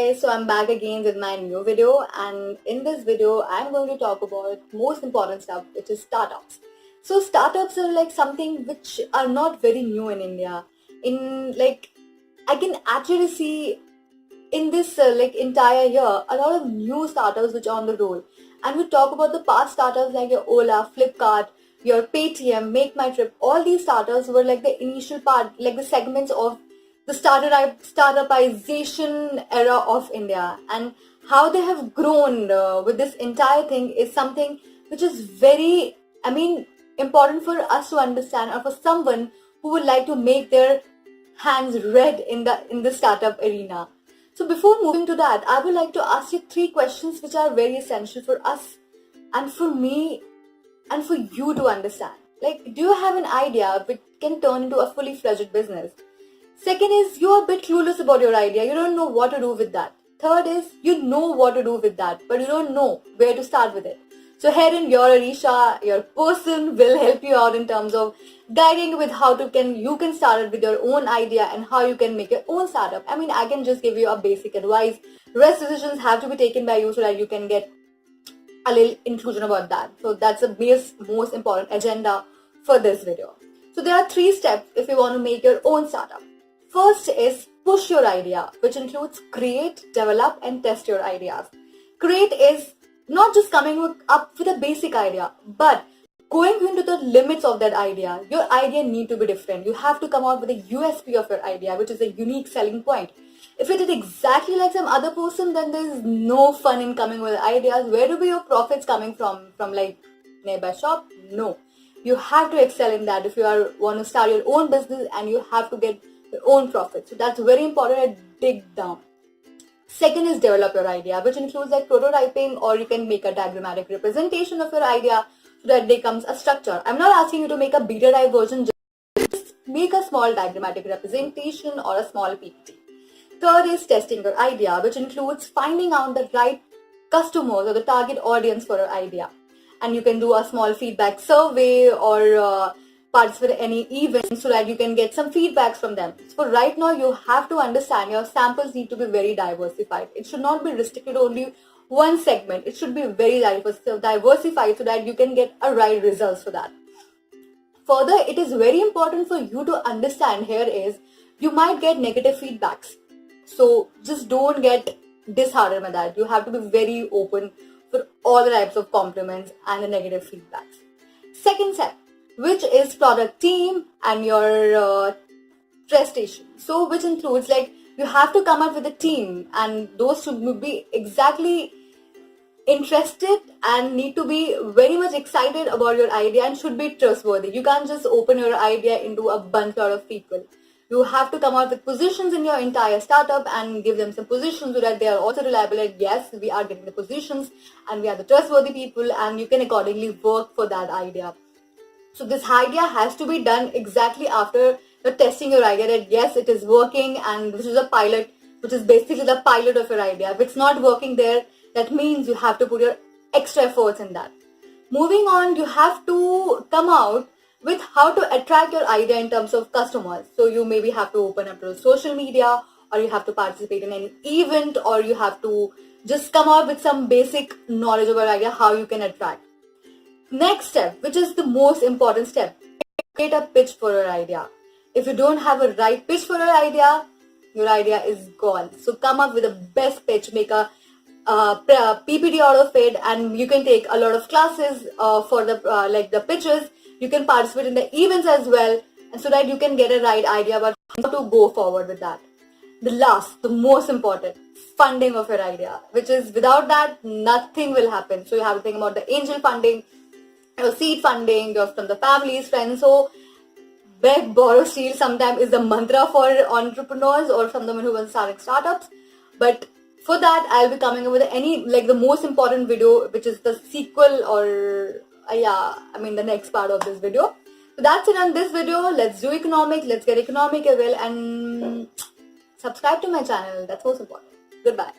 guys, so I'm back again with my new video, and in this video I'm going to talk about most important stuff, which is startups. So startups are like something which are not very new in India. In like I can actually see in this entire year a lot of new startups which are on the roll, and we talk about the past startups like your Ola, Flipkart, your Paytm, Make My Trip. All these startups were like the initial part, like the segments of the startupization era of India, and how they have grown with this entire thing is something which is very, important for us to understand, or for someone who would like to make their hands red in the startup arena. So before moving to that, I would like to ask you three questions which are very essential for us and for me and for you to understand. Like, do you have an idea which can turn into a fully fledged business? Second is, you're a bit clueless about your idea. You don't know what to do with that. Third is, you know what to do with that, but you don't know where to start with it. So herein, your Arisha, your person will help you out in terms of guiding with how you can start it with your own idea and how you can make your own startup. I can just give you a basic advice. Rest decisions have to be taken by you so that you can get a little inclusion about that. So that's the most important agenda for this video. So there are 3 steps if you want to make your own startup. First is push your idea, which includes create, develop, and test your ideas. Create is not just coming up with a basic idea, but going into the limits of that idea. Your idea need to be different. You have to come out with a USP of your idea, which is a unique selling point. If it is exactly like some other person, then there is no fun in coming with ideas. Where do be your profits coming from? From like nearby shop? No. You have to excel in that if you want to start your own business, and you have to get your own profit. So that's very important to dig down. Second is develop your idea, which includes like prototyping, or you can make a diagrammatic representation of your idea so that it becomes a structure. I'm not asking you to make a beta type version, just make a small diagrammatic representation or a small PPT. Third is testing your idea, which includes finding out the right customers or the target audience for your idea. And you can do a small feedback survey or participate in any event so that you can get some feedbacks from them. So right now you have to understand your samples need to be very diversified. It should not be restricted to only one segment. It should be very diversified so that you can get a right results for that. Further, it is very important for you to understand here is you might get negative feedbacks. So just don't get disheartened by that. You have to be very open for all the types of compliments and the negative feedbacks. Second step, which is product team and your prestation. So which includes like you have to come up with a team, and those should be exactly interested and need to be very much excited about your idea and should be trustworthy. You can't just open your idea into a bunch of people. You have to come out with positions in your entire startup and give them some positions so that they are also reliable. Like, yes, we are getting the positions and we are the trustworthy people, and you can accordingly work for that idea. So this idea has to be done exactly after you're testing your idea that yes, it is working, and this is a pilot, which is basically the pilot of your idea. If it's not working there, that means you have to put your extra efforts in that. Moving on, you have to come out with how to attract your idea in terms of customers. So you maybe have to open up to social media, or you have to participate in any event, or you have to just come out with some basic knowledge of your idea, how you can attract. Next step, which is the most important step, create a pitch for your idea. If you don't have a right pitch for your idea is gone. So come up with the best pitch, make a PPT out of it, and you can take a lot of classes for the pitches. You can participate in the events as well, and so that you can get a right idea about how to go forward with that. The most important, funding of your idea, which is without that, nothing will happen. So you have to think about the angel funding, your seed funding, from the families, friends. So beg, borrow, steal sometimes is the mantra for entrepreneurs or someone who wants starting startups. But for that, I'll be coming up with the most important video, which is the sequel, or the next part of this video. So that's it on this video. Let's do economics. Let's get economic as well, and subscribe to my channel. That's most important. Goodbye.